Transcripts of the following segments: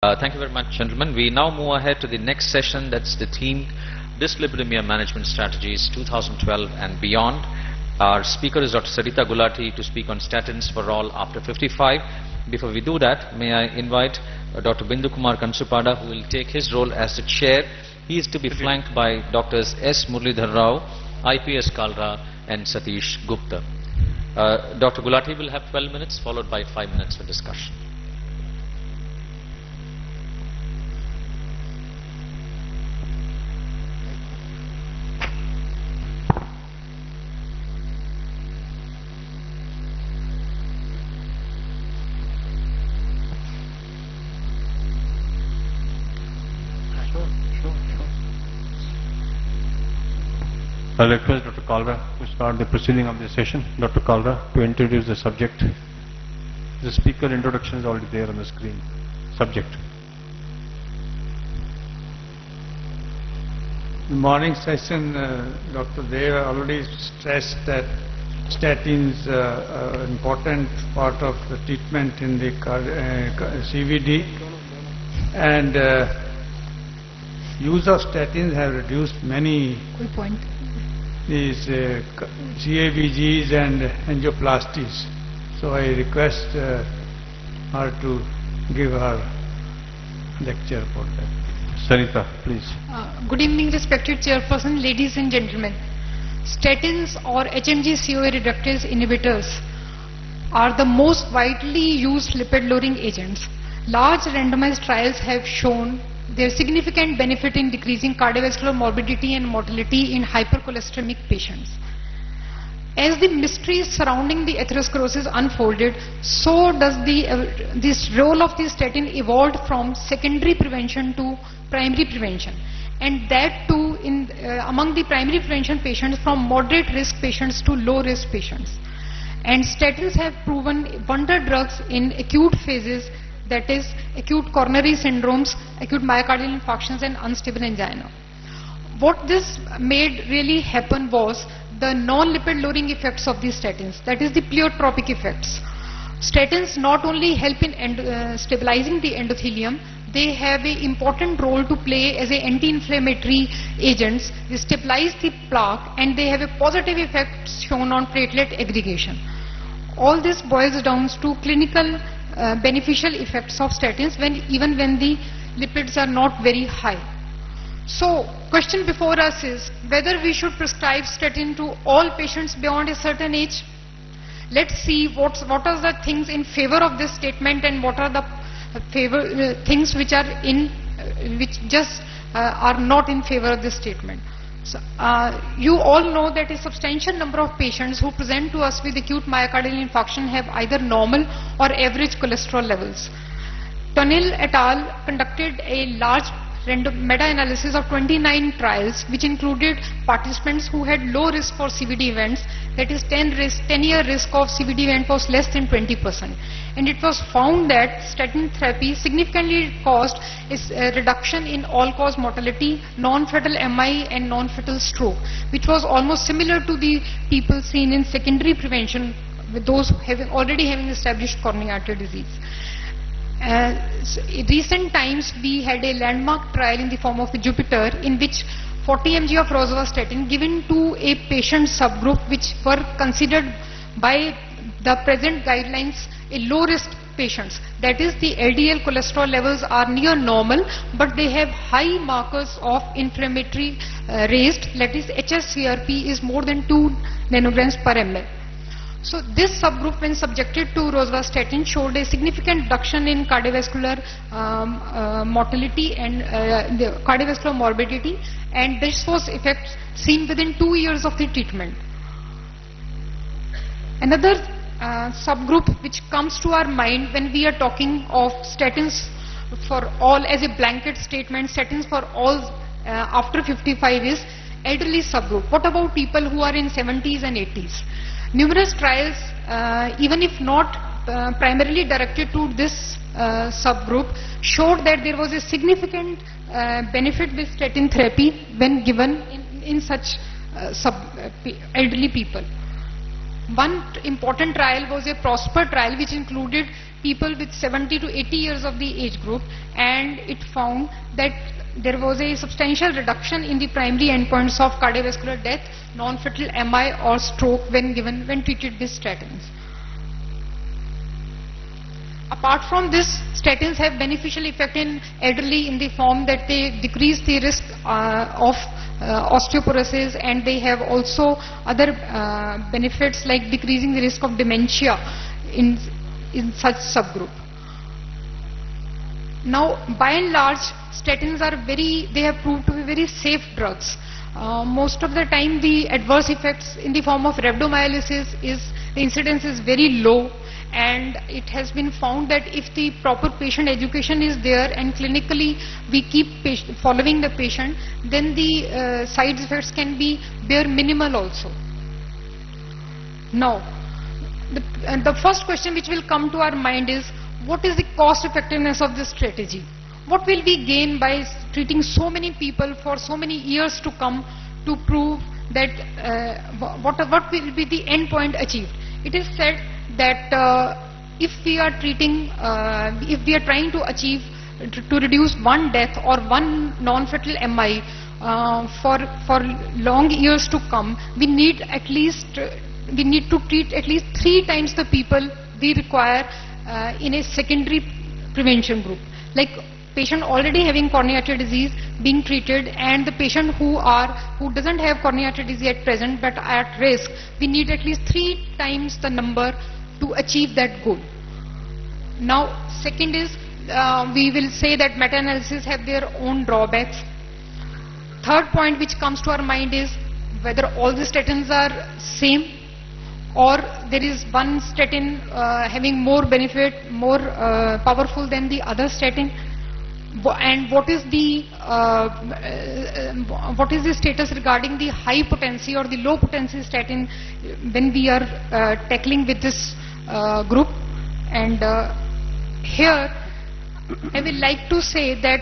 Thank you very much, gentlemen. We now move ahead to the next session. That's the theme, Dyslipidemia Management Strategies 2012 and beyond. Our speaker is Dr. Sarita Gulati to speak on statins for all after 55. Before we do that, may I invite Dr. Bindu Kumar Kansupada, who will take his role as the chair. He is to be flanked by Drs. S. Muralidhar Rao, IPS Kalra, and Satish Gupta. Dr. Gulati will have 12 minutes, followed by 5 minutes for discussion. I request Dr. Kalra to start the proceeding of this session. Dr. Kalra to introduce the subject. The speaker introduction is already there on the screen. Subject. The morning session, Dr. Dev already stressed that statins are an important part of the treatment in the CVD, and use of statins have reduced many these CABGs and angioplasties. So I request her to give her lecture for that. Sarita, please. Good evening, respected chairperson, ladies and gentlemen. Statins or HMG-CoA reductase inhibitors are the most widely used lipid-lowering agents. Large randomized trials have shown their significant benefit in decreasing cardiovascular morbidity and mortality in hypercholesteremic patients. As the mysteries surrounding the atherosclerosis unfolded, so does this role of the statin evolved from secondary prevention to primary prevention, and that too among the primary prevention patients, from moderate risk patients to low risk patients. And statins have proven wonder drugs in acute phases, that is acute coronary syndromes, acute myocardial infarctions and unstable angina. What this made really happen was the non-lipid lowering effects of these statins, that is the pleiotropic effects. Statins not only help in stabilizing the endothelium, they have an important role to play as anti-inflammatory agents. They stabilize the plaque and they have a positive effect shown on platelet aggregation. All this boils down to clinical beneficial effects of statins even when the lipids are not very high. So, question before us is whether we should prescribe statin to all patients beyond a certain age. Let's see what are the things in favor of this statement and what are the things which are not in favor of this statement. So, you all know that a substantial number of patients who present to us with acute myocardial infarction have either normal or average cholesterol levels. Tunnell et al. Conducted a large meta-analysis of 29 trials which included participants who had low risk for CVD events, that is 10-year risk of CVD event was less than 20%. And it was found that statin therapy significantly caused a reduction in all-cause mortality, non-fatal MI and non-fatal stroke, which was almost similar to the people seen in secondary prevention with those already having established coronary artery disease. In recent times we had a landmark trial in the form of the Jupiter, in which 40 mg of rosuvastatin given to a patient subgroup which were considered by the present guidelines a low risk patients. That is, the LDL cholesterol levels are near normal but they have high markers of inflammatory raised, that is hsCRP is more than 2 nanograms per ml. So this subgroup, when subjected to rosuvastatin, showed a significant reduction in cardiovascular mortality and the cardiovascular morbidity, and this was effect seen within 2 years of the treatment. Another subgroup which comes to our mind when we are talking of statins for all as a blanket statement, statins for all after 55 is elderly subgroup. What about people who are in 70s and 80s? Numerous trials, even if not primarily directed to this subgroup, showed that there was a significant benefit with statin therapy when given in such elderly people. One important trial was a PROSPER trial which included people with 70 to 80 years of the age group, and it found that there was a substantial reduction in the primary endpoints of cardiovascular death, non-fatal MI or stroke when treated with statins. Apart from this, statins have beneficial effect in elderly in the form that they decrease the risk of osteoporosis, and they have also other benefits like decreasing the risk of dementia in such subgroup. Now, by and large, statins are they have proved to be very safe drugs. Most of the time, the adverse effects in the form of rhabdomyolysis the incidence is very low, and it has been found that if the proper patient education is there and clinically we keep following the patient, then the side effects can be bare minimal also. Now, the first question which will come to our mind is, what is the cost effectiveness of this strategy? What will we gain by treating so many people for so many years to come to prove that what will be the end point achieved? It is said that if we are trying to achieve to reduce one death or one non-fatal MI for long years to come, we need to treat at least 3 times the people we require in a secondary prevention group. Like patient already having coronary artery disease being treated, and the patient who doesn't have coronary artery disease at present but are at risk, we need at least 3 times the number to achieve that goal. Now, second is, we will say that meta-analysis have their own drawbacks. Third point which comes to our mind is whether all the statins are same, or there is one statin having more benefit, more powerful than the other statin, and what is the status regarding the high potency or the low potency statin when we are tackling with this group. And here I will like to say that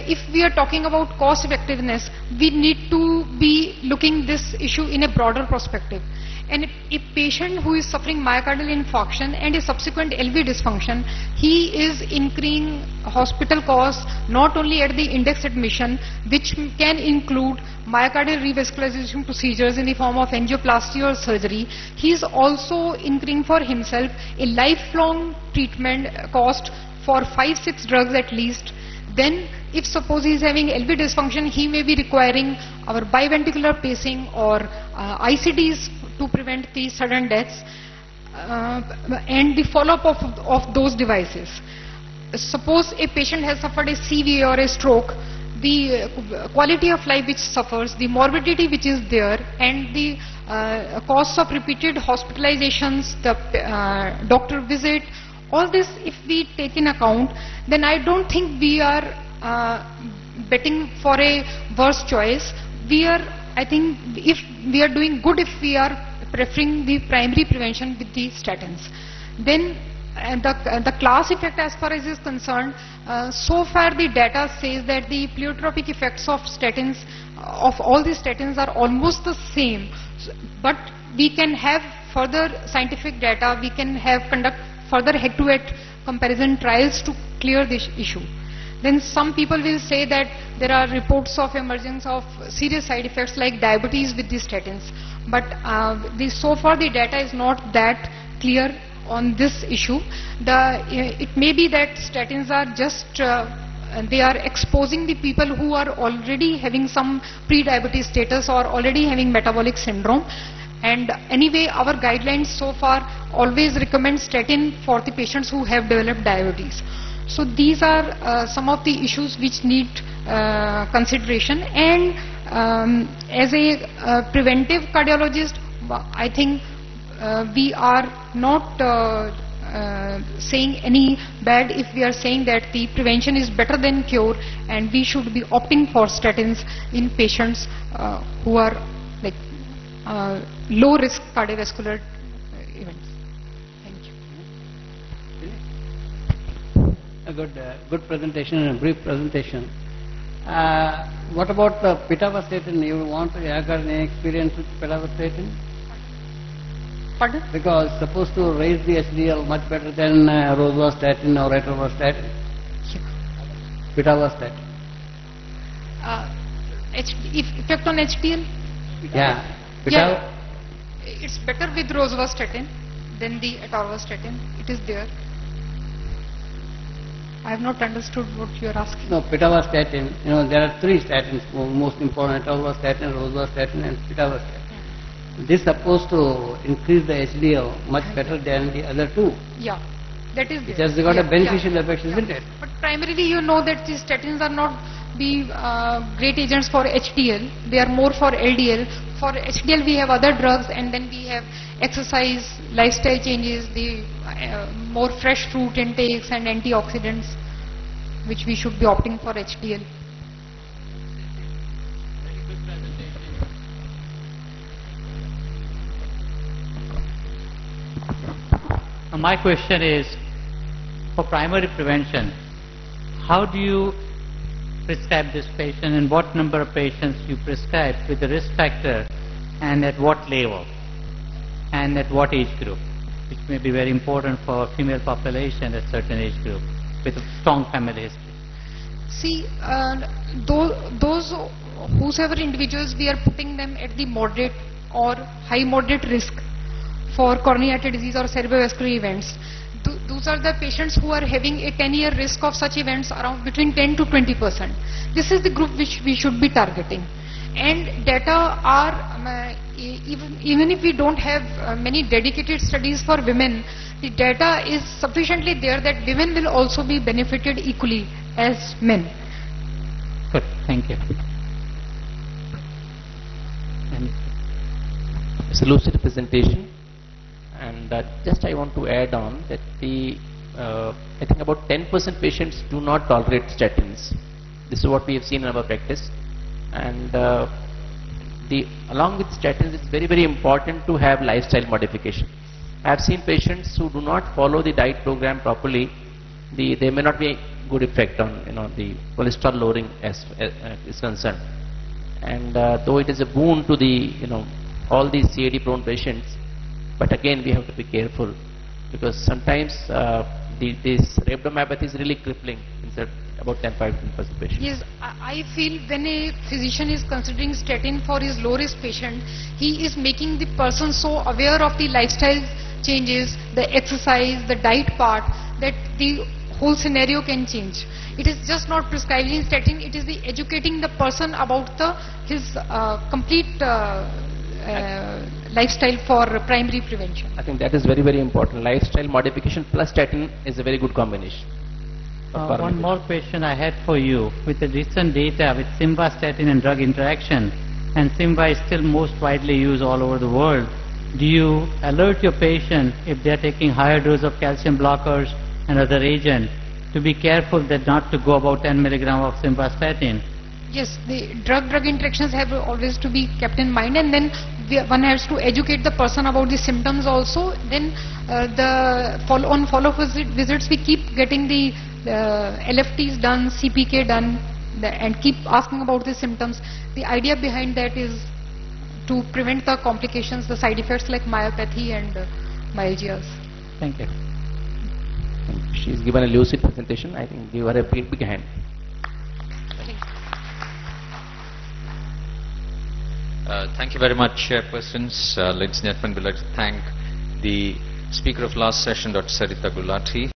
if we are talking about cost effectiveness, we need to be looking this issue in a broader perspective. And a patient who is suffering myocardial infarction and a subsequent LV dysfunction, he is incurring hospital costs not only at the index admission, which can include myocardial revascularization procedures in the form of angioplasty or surgery. He is also incurring for himself a lifelong treatment cost for 5-6 drugs at least. Then, if suppose he is having LV dysfunction, he may be requiring our biventricular pacing or ICDs to prevent the sudden deaths and the follow-up of those devices. Suppose a patient has suffered a CVA or a stroke, the quality of life which suffers, the morbidity which is there, and the costs of repeated hospitalizations, the doctor visit, all this if we take in account, then I don't think we are betting for a worse choice. I think if we are doing good if we are preferring the primary prevention with the statins. Then the class effect as far as is concerned, so far the data says that the pleiotropic effects of statins, of all the statins, are almost the same. But we can have further scientific data, we can conduct further head-to-head comparison trials to clear this issue. Then some people will say that there are reports of emergence of serious side effects like diabetes with the statins. But so far the data is not that clear on this issue. It may be that statins are just, they are exposing the people who are already having some pre-diabetes status or already having metabolic syndrome. And anyway, our guidelines so far always recommend statin for the patients who have developed diabetes. So these are some of the issues which need consideration. And as a preventive cardiologist, I think we are not saying any bad if we are saying that the prevention is better than cure, and we should be opting for statins in patients who are like low risk cardiovascular events. Thank you. A good presentation and a brief presentation. What about the pitavastatin? You have got any experience with pitavastatin? Pardon? Because supposed to raise the HDL much better than rosuvastatin or atorvastatin, pitavastatin. Effect on HDL? Yeah. Yeah, it's better with rosuvastatin than the atorvastatin. It is there. I have not understood what you are asking. No, pitavastatin, there are three statins, most important, atorvastatin, rosuvastatin and pitavastatin. This is supposed to increase the HDL much better than the other two. Yeah, that is there. It has got a beneficial effect, isn't it? But primarily you know that these statins are not the great agents for HDL. They are more for LDL. For HDL we have other drugs, and then we have exercise, lifestyle changes, the more fresh fruit intakes and antioxidants, which we should be opting for HDL. My question is, for primary prevention, how do you prescribe this patient, and what number of patients you prescribe with the risk factor, and at what level, and at what age group, which may be very important for female population at certain age group with a strong family history. See, those whosoever individuals, we are putting them at the moderate or high moderate risk for coronary artery disease or cerebrovascular events. Those are the patients who are having a 10-year risk of such events around between 10 to 20%. This is the group which we should be targeting. And data are, even if we don't have many dedicated studies for women, the data is sufficiently there that women will also be benefited equally as men. Good, thank you. It's a lucid presentation, and just I want to add on that I think about 10% patients do not tolerate statins. This is what we have seen in our practice, and along with statins, it's very, very important to have lifestyle modification. I have seen patients who do not follow the diet program properly. There may not be a good effect on the cholesterol lowering as is concerned, and though it is a boon to the all these CAD prone patients, but again we have to be careful, because sometimes this rhabdomyopathy is really crippling in about 10-15% patients. Yes, I feel when a physician is considering statin for his low risk patient, he is making the person so aware of the lifestyle changes, the exercise, the diet part, that the whole scenario can change. It is just not prescribing statin, it is the educating the person about his complete lifestyle for primary prevention. I think that is very, very important. Lifestyle modification plus statin is a very good combination. One more question I had for you. With the recent data with simvastatin and drug interaction, and Simva is still most widely used all over the world, do you alert your patient if they are taking higher dose of calcium blockers and other agent to be careful that not to go about 10 milligram of simvastatin? Yes, the drug-drug interactions have always to be kept in mind, and then one has to educate the person about the symptoms also. Then on follow-up visits we keep getting the LFTs done, CPK done, and keep asking about the symptoms. The idea behind that is to prevent the complications, the side effects like myopathy and myalgias. Thank you. She's given a lucid presentation. I think give her a big hand. Thank you very much, Chairpersons. Ladies and gentlemen, we'd like to thank the speaker of last session, Dr. Sarita Gulati.